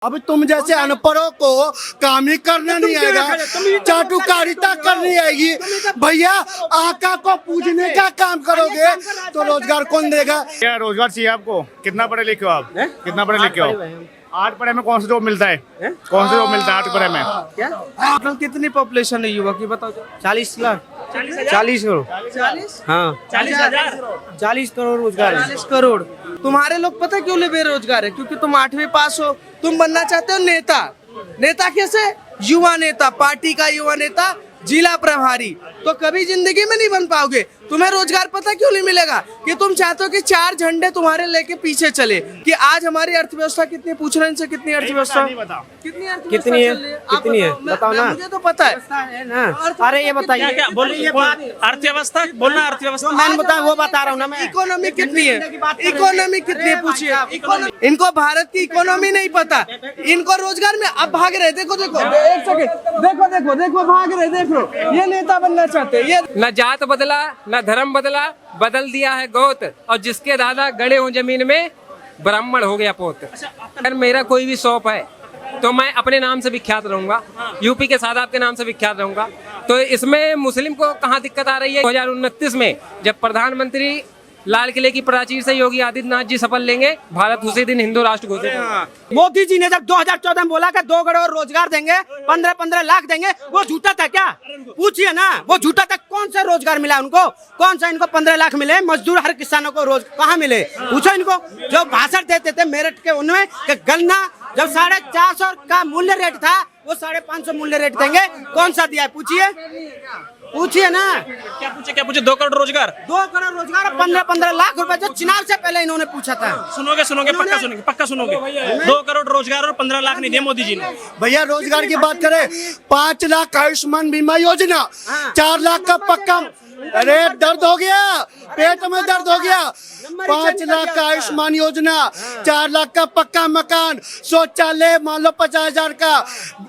अब तुम जैसे अनपढ़ों को काम ही करना नहीं आएगा, चाटुकारिता करनी आएगी। भैया आका को पूजने का काम करोगे तो रोजगार कौन देगा? क्या रोजगार चाहिए आपको? कितना पढ़े लिखे हो आप? कितना पढ़े लिखे हो? 8 पढ़े में कौन सा जॉब मिलता है? कौन सा जॉब मिलता है 8 पढ़े में? क्या टोटल कितनी पॉपुलेशन है युवा की बताओ? 40 लाख 40 करोड़ 40 हाँ 40 करोड़ रोजगार 40 करोड़। तुम्हारे लोग पता क्यों ले बेरोजगार है? क्योंकि तुम 8वीं पास हो, तुम बनना चाहते हो नेता। नेता कैसे? युवा नेता, पार्टी का युवा नेता, जिला प्रभारी। तो कभी जिंदगी में नहीं बन पाओगे। तुम्हें रोजगार पता क्यों नहीं मिलेगा? कि तुम चाहते हो कि 4 झंडे तुम्हारे लेके पीछे चले। कि आज हमारी अर्थव्यवस्था कितनी, पूछ रहे इनसे कितनी अर्थव्यवस्था, कितनी है कितनी है बताओ ना। मुझे तो पता है ना। अरे ये बताइए क्या अर्थव्यवस्था बोलना, अर्थव्यवस्था मैंने बताया वो बता रहा हूँ ना मैं। इकोनॉमी कितनी है? इकोनॉमी कितनी है पूछिए। इनको भारत की इकोनॉमी नहीं पता, इनको रोजगार में अब भाग रहे। देखो देखो एक सेकंड, देखो देखो देखो भाग रहे। देख लो, ये नेता बनना चाहते हैं। ये न जात बदला न धर्म बदला, बदल दिया है गोत। और जिसके दादा गड़े हो जमीन में, ब्राह्मण हो गया पोत। अगर मेरा कोई भी शॉप है तो मैं अपने नाम से विख्यात रहूंगा, यूपी के सादाब के नाम से विख्यात रहूंगा। तो इसमें मुस्लिम को कहाँ दिक्कत आ रही है? 2029 में जब प्रधानमंत्री लाल किले की प्राचीर से योगी आदित्यनाथ जी शपथ लेंगे, भारत उसी दिन हिंदू राष्ट्र घोषित होगा। मोदी जी ने जब 2014 में बोला कि 2 करोड़ रोजगार देंगे, 15-15 लाख देंगे, वो झूठा था क्या? पूछिए ना, वो झूठा था। कौन सा रोजगार मिला उनको? कौन सा इनको 15 लाख मिले? मजदूर हर किसानों को रोज कहाँ मिले? पूछो इनको। जो भाषण देते थे मेरठ के उनमें कि गन्ना जब 450 का मूल्य रेट था, वो 550 मूल्य रेट देंगे। कौन सा दिया है? पूछिए ना। क्या पूछे 2 करोड़ रोजगार? 2 करोड़ रोजगार और 15-15 लाख रुपए जो चुनाव से पहले इन्होंने पूछा था। सुनोगे पक्का सुनोगे। 2 करोड़ रोजगार और 15 लाख नहीं दिए मोदी जी ने। भैया रोजगार की बात करें, 5 लाख आयुष्मान बीमा योजना, 4 लाख का पक्का। अरे दर्द हो गया, पेट में दर्द हो गया। 5 लाख का आयुष्मान योजना, 4 लाख का पक्का मकान, शौचालय मान लो 50,000 का,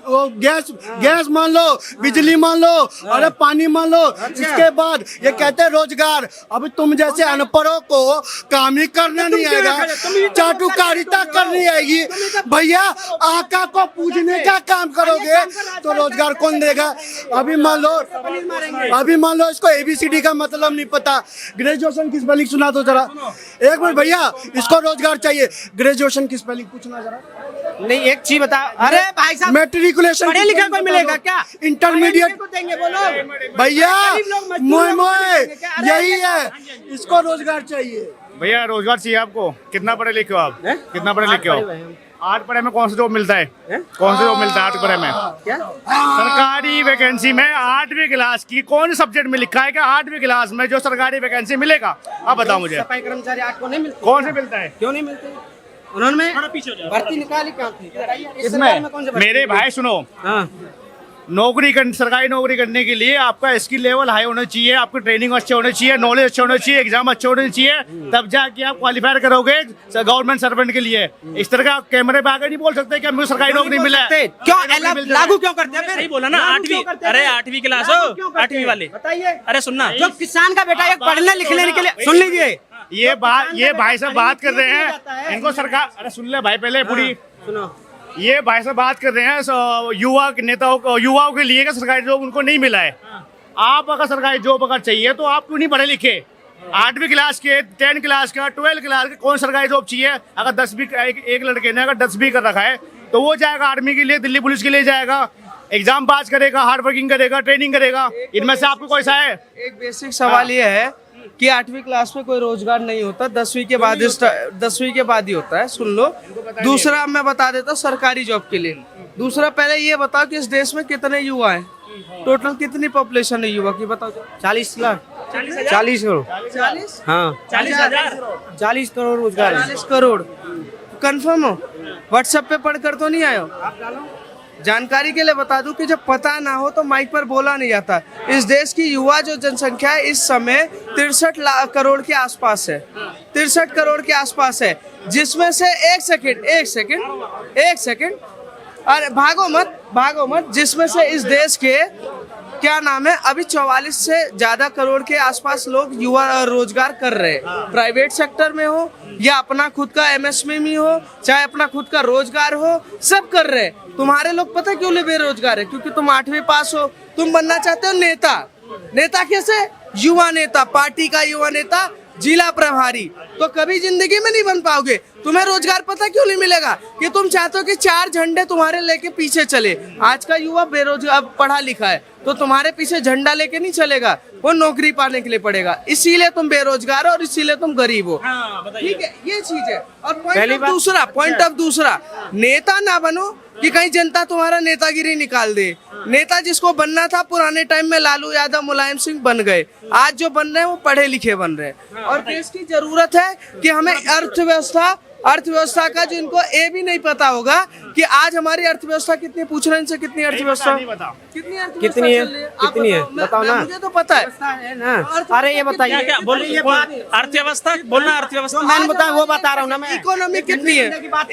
गैस मान लो, बिजली मान लो, अरे पानी मान लो। इसके बाद ये कहते हैं रोजगार। अब तुम जैसे अनपढ़ों को काम ही करना नहीं आएगा, चाटुकारिता करनी आएगी। भैया आका को पूजने का काम करोगे तो रोजगार कौन देगा? अभी मान लो इसको ABCD का मतलब नहीं पता, ग्रेजुएशन की स्पेलिंग सुना दो जरा। एक मिनट भैया, इसको रोजगार चाहिए, ग्रेजुएशन की स्पेलिंग पूछना जरा। नहीं एक चीज बता। अरे भाई साहब, मैट्रिकुलेशन पढ़े लिखे कोई मिलेगा क्या? इंटरमीडिएट को देंगे बोलो भैया, मोए यही है, इसको रोजगार चाहिए। भैया रोजगार चाहिए आपको? कितना पढ़े लिखे हो आप? कितना पढ़े लिखे हो? 8 पढ़े में कौन सा जॉब मिलता है? कौन सा जॉब मिलता है 8 पढ़े में? क्या सरकारी वैकेंसी में 8वीं क्लास की कौन सब्जेक्ट में लिखा है कि 8वीं क्लास में जो सरकारी वैकेंसी मिलेगा? आप बताओ मुझे। सफाई कर्मचारी 8 को नहीं मिलते? कौन से मिलता है? क्यों नहीं मिलते? उन्होंने भर्ती निकाली कहाँ थी? इसमें मेरे भाई सुनो, हाँ सरकारी नौकरी करने के लिए आपका स्किल लेवल हाई होना चाहिए, आपकी ट्रेनिंग अच्छे होने चाहिए, नॉलेज अच्छे होने चाहिए, एग्जाम अच्छे होने चाहिए, तब जाके आप क्वालिफाई करोगे गवर्नमेंट सर्वेंट के लिए। इस तरह का कैमरे पे आगे नहीं बोल सकते कि हमें सरकारी नौकरी मिला है। क्यों लागू क्यों करते हैं? सही बोला ना। 8वीं, अरे 8वीं क्लास हो, 8वीं वाले बताइए। अरे सुनना, जो किसान का बेटा एक पढ़ने लिखने के लिए, सुन लीजिए ये भाई साहब बात कर रहे हैं, इनको सरकार, अरे सुन ले भाई पहले पूरी सुनो। ये भाई साहब बात कर रहे हैं युवाओं के लिए कि सरकारी जॉब उनको नहीं मिला है। आप अगर सरकारी जॉब अगर चाहिए तो आप क्यों नहीं पढ़े लिखे? 8वीं क्लास के, 10 क्लास का, 12 क्लास के कौन सरकारी जॉब चाहिए? अगर 10वीं एक लड़के ने अगर 10वीं कर रखा है तो वो जाएगा आर्मी के लिए, दिल्ली पुलिस के लिए जाएगा, एग्जाम पास करेगा, हार्ड वर्किंग करेगा, ट्रेनिंग करेगा। इनमें से आपको कोई सा है? एक बेसिक सवाल ये है कि 8वीं क्लास में कोई रोजगार नहीं होता, 10वीं के बाद ही होता है। सुन लो। दूसरा मैं बता देता हूँ सरकारी जॉब के लिए। दूसरा पहले ये बताओ कि इस देश में कितने युवा हैं? टोटल कितनी पॉपुलेशन है युवा की बताओ? 40 लाख 40 करोड़ 40 हाँ 40 करोड़ रोजगार 40 करोड़ कंफर्म हो? व्हाट्सएप पे पढ़कर तो नहीं आए हो? जानकारी के लिए बता दूं कि जब पता ना हो तो माइक पर बोला नहीं जाता। इस देश की युवा जो जनसंख्या है इस समय 63 करोड़ के आसपास है। 63 करोड़ के आसपास है, जिसमें से एक सेकंड अरे भागो मत, जिसमें से इस देश के क्या नाम है, अभी 44 से ज्यादा करोड़ के आसपास लोग युवा रोजगार कर रहे हैं, प्राइवेट सेक्टर में हो या अपना खुद का एमएसएमई हो, चाहे अपना खुद का रोजगार हो, सब कर रहे हैं। तुम्हारे लोग पता क्यों ले बेरोजगार है? क्योंकि तुम 8वीं पास हो, तुम बनना चाहते हो नेता। नेता कैसे? युवा नेता, पार्टी का युवा नेता, जिला प्रभारी। तो कभी जिंदगी में नहीं बन पाओगे। तुम्हें रोजगार पता क्यों नहीं मिलेगा? कि तुम चाहते हो कि 4 झंडे तुम्हारे लेके पीछे चले। आज का युवा बेरोजगार पढ़ा लिखा है, तो तुम्हारे पीछे झंडा लेके नहीं चलेगा, वो नौकरी पाने के लिए पड़ेगा। इसीलिए तुम बेरोजगार हो और इसीलिए तुम गरीब हो। ठीक है, ये चीज है। और पॉइंट ऑफ दूसरा, नेता ना बनो कि कहीं जनता तुम्हारा नेतागिरी निकाल दे। नेता जिसको बनना था पुराने टाइम में लालू यादव, मुलायम सिंह बन गए। आज जो बन रहे हैं वो पढ़े लिखे बन रहे हैं। और देश की जरूरत है कि हमें अर्थव्यवस्था का, जो इनको ये भी नहीं पता होगा कि आज हमारी अर्थव्यवस्था कितनी, पूछ रहे हैं इनसे कितनी अर्थव्यवस्था, कितनी है बताओ ना। मुझे तो पता है ना। अरे ये बताइए, क्या अर्थव्यवस्था बोलना, अर्थव्यवस्था मैंने बताया, वो बता रहा हूँ ना मैं। इकोनॉमी कितनी है?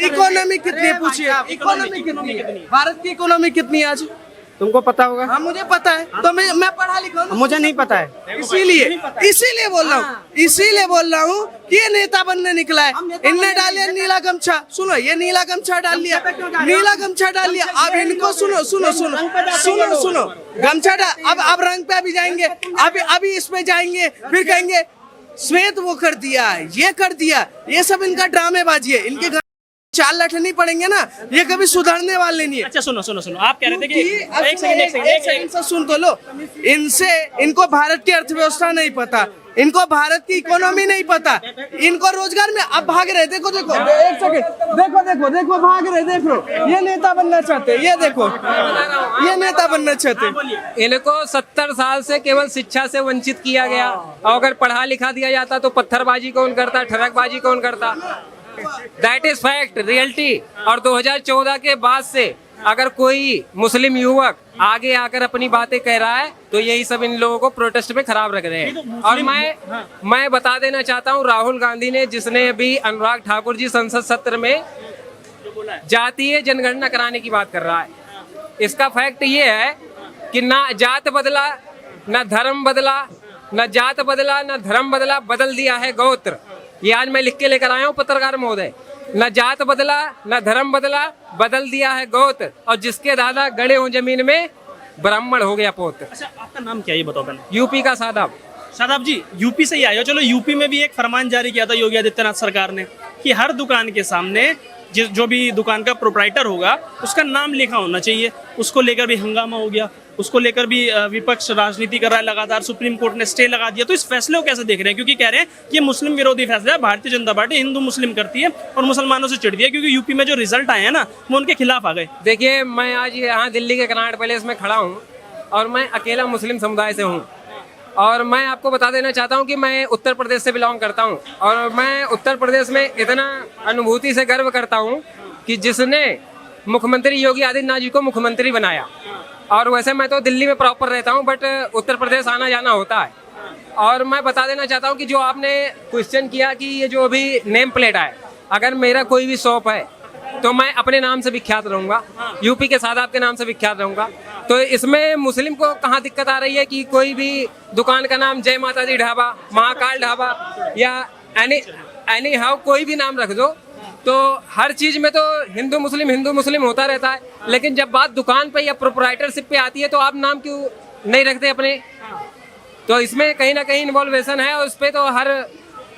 इकोनॉमी कितनी पूछिए, इकोनॉमी कितनी है? भारत की इकोनॉमी कितनी है आज? तुमको पता होगा। हाँ, मुझे पता है, तो मैं पढ़ा लिखा हूँ। मुझे नहीं पता है, इसीलिए बोल रहा हूँ कि ये नेता बनने निकला है। इनने डालिया नीला गमछा, सुनो, ये नीला गमछा डाल लिया, अब इनको सुनो गमछा डाल, अब रंग पे अभी जाएंगे, अभी इसमें जाएंगे, फिर कहेंगे श्वेत वो कर दिया, ये कर दिया। ये सब इनका ड्रामेबाजी है। इनके चाल लठनी पड़ेंगे ना, ये कभी सुधरने वाले नहीं है। अच्छा सुनो, आप कह रहे थे कि एक सेकंड सुन तो लो। इनको भारत की अर्थव्यवस्था नहीं पता, इनको भारत की इकोनॉमी नहीं पता, इनको रोजगार में अब भाग रहे। देखो एक सेकंड, देखो भाग रहे, देखो ये नेता बनना चाहते, ये देखो ये नेता बनना चाहते। इनको 70 साल से केवल शिक्षा से वंचित किया गया, और अगर पढ़ा लिखा दिया जाता तो पत्थरबाजी कौन करता, ठरकबाजी कौन करता। That is fact, reality. और 2014 के बाद से अगर कोई मुस्लिम युवक आगे आकर अपनी बातें कह रहा है तो यही सब इन लोगों को प्रोटेस्ट में खराब रख रहे हैं। और मैं बता देना चाहता हूँ, राहुल गांधी ने, जिसने अभी अनुराग ठाकुर जी संसद सत्र में जातीय जनगणना कराने की बात कर रहा है, इसका फैक्ट ये है कि ना जात बदला, ना धर्म बदला, ना जात बदला, ना धर्म बदला, बदल दिया है गोत्र। ये आज मैं लिख के लेकर आया हूँ पत्रकार महोदय। न जात बदला, न धर्म बदला, बदल दिया है गोत्र, और जिसके दादा गड़े हो जमीन में ब्राह्मण हो गया पोत। अच्छा, आपका नाम क्या है ये बताओ पहले। यूपी का शादाब जी, यूपी से ही आए हो। चलो, यूपी में भी एक फरमान जारी किया था योगी आदित्यनाथ सरकार ने कि हर दुकान के सामने जो भी दुकान का प्रोप्राइटर होगा उसका नाम लिखा होना चाहिए। उसको लेकर भी हंगामा हो गया, उसको लेकर भी विपक्ष राजनीति कर रहा है लगातार। सुप्रीम कोर्ट ने स्टे लगा दिया। तो इस फैसले को कैसे देख रहे हैं? क्योंकि कह रहे हैं ये मुस्लिम विरोधी फैसला है, भारतीय जनता पार्टी हिंदू मुस्लिम करती है और मुसलमानों से चिढ़ती है, क्योंकि यूपी में जो रिजल्ट आए हैं ना वो उनके खिलाफ आ गए। देखिए, मैं आज यहाँ दिल्ली के कनॉट पैलेस में खड़ा हूँ और मैं अकेला मुस्लिम समुदाय से हूँ। और मैं आपको बता देना चाहता हूँ कि मैं उत्तर प्रदेश से बिलोंग करता हूँ, और मैं उत्तर प्रदेश में इतना अनुभूति से गर्व करता हूँ कि जिसने मुख्यमंत्री योगी आदित्यनाथ जी को मुख्यमंत्री बनाया। और वैसे मैं तो दिल्ली में प्रॉपर रहता हूँ, बट उत्तर प्रदेश आना जाना होता है। और मैं बता देना चाहता हूँ कि जो आपने क्वेश्चन किया कि ये जो अभी नेम प्लेट है, अगर मेरा कोई भी शॉप है तो मैं अपने नाम से विख्यात रहूँगा, यूपी के सादाब के नाम से विख्यात रहूँगा। तो इसमें मुस्लिम को कहाँ दिक्कत आ रही है कि कोई भी दुकान का नाम जय माता दी ढाबा, महाकाल ढाबा या एनी हाउ कोई भी नाम रख दो, तो हर चीज में तो हिंदू मुस्लिम होता रहता है। लेकिन जब बात दुकान पे या प्रोप्राइटरशिप पे आती है तो आप नाम क्यों नहीं रखते अपने? तो इसमें कहीं ना कहीं इन्वॉल्वेशन है, और उस पे तो हर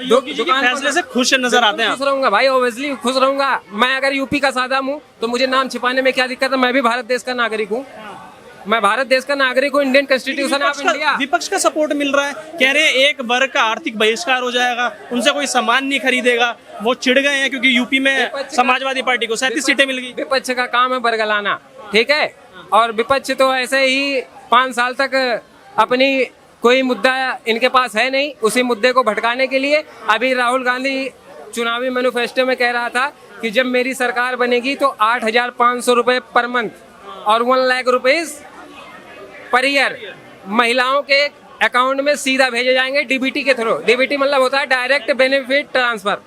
दुकान फैसले से खुश नजर आते हैं। खुश रहूंगा भाई, ऑब्वियसली खुश रहूंगा। मैं अगर यूपी का सादाम हूँ तो मुझे नाम छिपाने में क्या दिक्कत है? मैं भी भारत देश का नागरिक हूँ, मैं भारत देश का नागरिक हूँ। Indian constitution of India. विपक्ष का सपोर्ट मिल रहा है, कह रहे हैं एक वर्ग का आर्थिक बहिष्कार हो जाएगा, उनसे कोई सामान नहीं खरीदेगा। वो चिढ़ गए हैं क्योंकि यूपी में समाजवादी पार्टी को 37 सीटें मिल गई। विपक्ष का काम है बरगलाना, ठीक है। और विपक्ष तो ऐसे ही 5 साल तक अपनी कोई मुद्दा इनके पास है नहीं, उसी मुद्दे को भटकाने के लिए अभी राहुल गांधी चुनावी मैनिफेस्टो में कह रहा था कि जब मेरी सरकार बनेगी तो 8,500 रुपए पर मंथ और 1 लाख रुपीज पर ईयर महिलाओं के अकाउंट में सीधा भेजे जाएंगे डीबीटी के थ्रू। डीबीटी मतलब होता है डायरेक्ट बेनिफिट ट्रांसफर।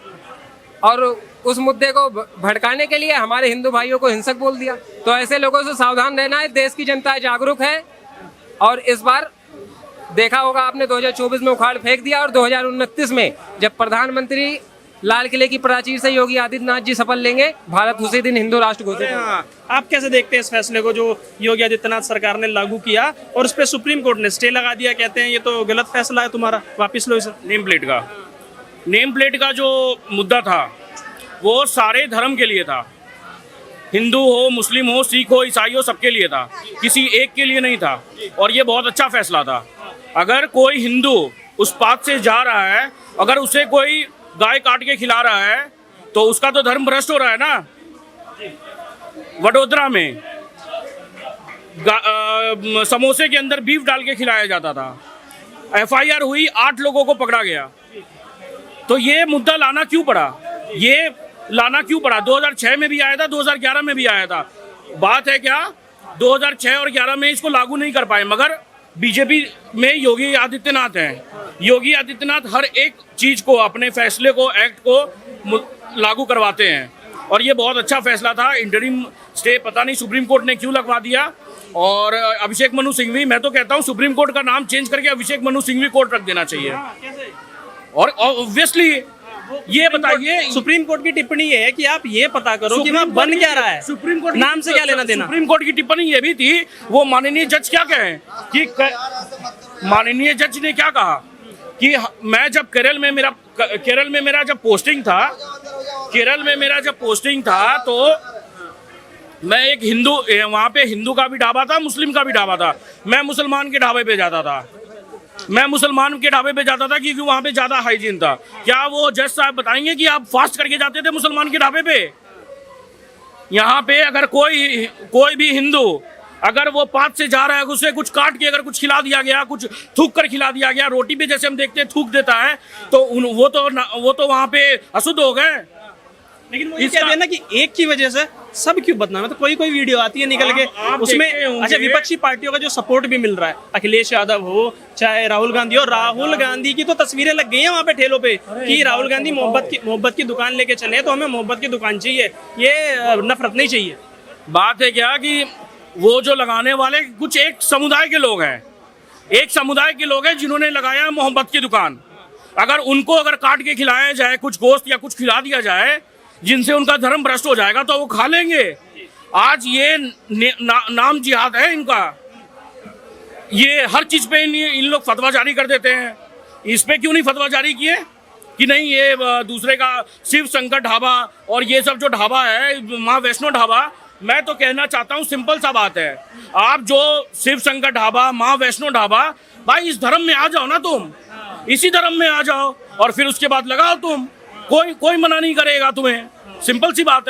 और उस मुद्दे को भड़काने के लिए हमारे हिंदू भाइयों को हिंसक बोल दिया। तो ऐसे लोगों से सावधान रहना है। देश की जनता जागरूक है, और इस बार देखा होगा आपने 2024 में उखाड़ फेंक दिया और 2029 में जब प्रधानमंत्री लाल किले की प्राचीर से योगी आदित्यनाथ जी शपथ लेंगे, भारत उसी दिन हिंदू राष्ट्र घोषित होगा। हाँ, आप कैसे देखते हैं इस फैसले को जो योगी आदित्यनाथ सरकार ने लागू किया और उस पर सुप्रीम कोर्ट ने स्टे लगा दिया, कहते हैं ये तो गलत फैसला है तुम्हारा, वापिस लो इसे। नेम प्लेट का जो मुद्दा था वो सारे धर्म के लिए था, हिंदू हो, मुस्लिम हो, सिख हो, ईसाई हो, सबके लिए था, किसी एक के लिए नहीं था। और ये बहुत अच्छा फैसला था। अगर कोई हिंदू उस पाथ से जा रहा है, अगर उसे कोई गाय काट के खिला रहा है तो उसका तो धर्म भ्रष्ट हो रहा है ना। वडोदरा में समोसे के अंदर बीफ डाल के खिलाया जाता था, FIR हुई, 8 लोगों को पकड़ा गया। तो ये मुद्दा लाना क्यों पड़ा? 2006 में भी आया था, 2011 में भी आया था। बात है क्या, 2006 और 11 में इसको लागू नहीं कर पाए, मगर बीजेपी में योगी आदित्यनाथ हैं। योगी आदित्यनाथ हर एक चीज को, अपने फैसले को, एक्ट को लागू करवाते हैं और ये बहुत अच्छा फैसला था। इंटरिम स्टे पता नहीं सुप्रीम कोर्ट ने क्यों लगवा दिया। और अभिषेक मनु सिंघवी, मैं तो कहता हूँ सुप्रीम कोर्ट का नाम चेंज करके अभिषेक मनु सिंघवी कोर्ट रख देना चाहिए। और ऑब्वियसली ये बताइए, सुप्रीम कोर्ट की टिप्पणी ये है कि आप ये पता करो कि वहाँ बन क्या रहा है, सुप्रीम कोर्ट नाम से क्या लेना देना। सुप्रीम कोर्ट की टिप्पणी ये भी थी, वो माननीय जज क्या कहे कि माननीय जज ने क्या कहा कि मैं जब केरल में मेरा जब पोस्टिंग था तो मैं एक हिंदू, वहाँ पे हिंदू का भी ढाबा था, मुस्लिम का भी ढाबा था, मैं मुसलमान के ढाबे पे जाता था क्योंकि वहाँ पे ज्यादा हाइजीन था। क्या वो जज साहब बताएंगे कि आप फास्ट करके जाते थे मुसलमान के ढाबे पे? यहाँ पे अगर कोई भी हिंदू अगर वो पाथ से जा रहा है, उसे कुछ काट के अगर कुछ खिला दिया गया, कुछ थूक कर खिला दिया गया, रोटी पे जैसे हम देखते हैं थूक देता है, तो वो तो वहाँ पे अशुद्ध हो गए। लेकिन वो ये कहते हैं ना कि एक की वजह से सब क्यों बदनाम है। तो कोई वीडियो आती है निकल के, उसमें अच्छा विपक्षी पार्टियों का जो सपोर्ट भी मिल रहा है, अखिलेश यादव हो चाहे राहुल गांधी हो, राहुल गांधी की तो तस्वीरें लग गई हैं वहाँ पे ठेलों पे कि राहुल गांधी मोहब्बत की दुकान लेके चले, तो हमें मोहब्बत की दुकान चाहिए, ये नफरत नहीं चाहिए। बात है क्या कि वो जो लगाने वाले कुछ एक समुदाय के लोग हैं जिन्होंने लगाया मोहब्बत की दुकान। अगर उनको काट के खिलाया जाए, कुछ गोश्त या कुछ खिला दिया जाए जिनसे उनका धर्म भ्रष्ट हो जाएगा, तो वो खा लेंगे। आज ये नाम जिहाद है इनका, ये हर चीज पे इन लोग फतवा जारी कर देते हैं। इस पे क्यों नहीं फतवा जारी किए कि नहीं ये दूसरे का शिव शंकर ढाबा और ये सब जो ढाबा है, माँ वैष्णो ढाबा, मैं तो कहना चाहता हूँ सिंपल सा बात है, आप जो शिव शंकर ढाबा, माँ वैष्णो ढाबा, भाई इस धर्म में आ जाओ ना, तुम इसी धर्म में आ जाओ और फिर उसके बाद लगाओ तुम, कोई मना नहीं करेगा तुम्हें, सिंपल सी बात है।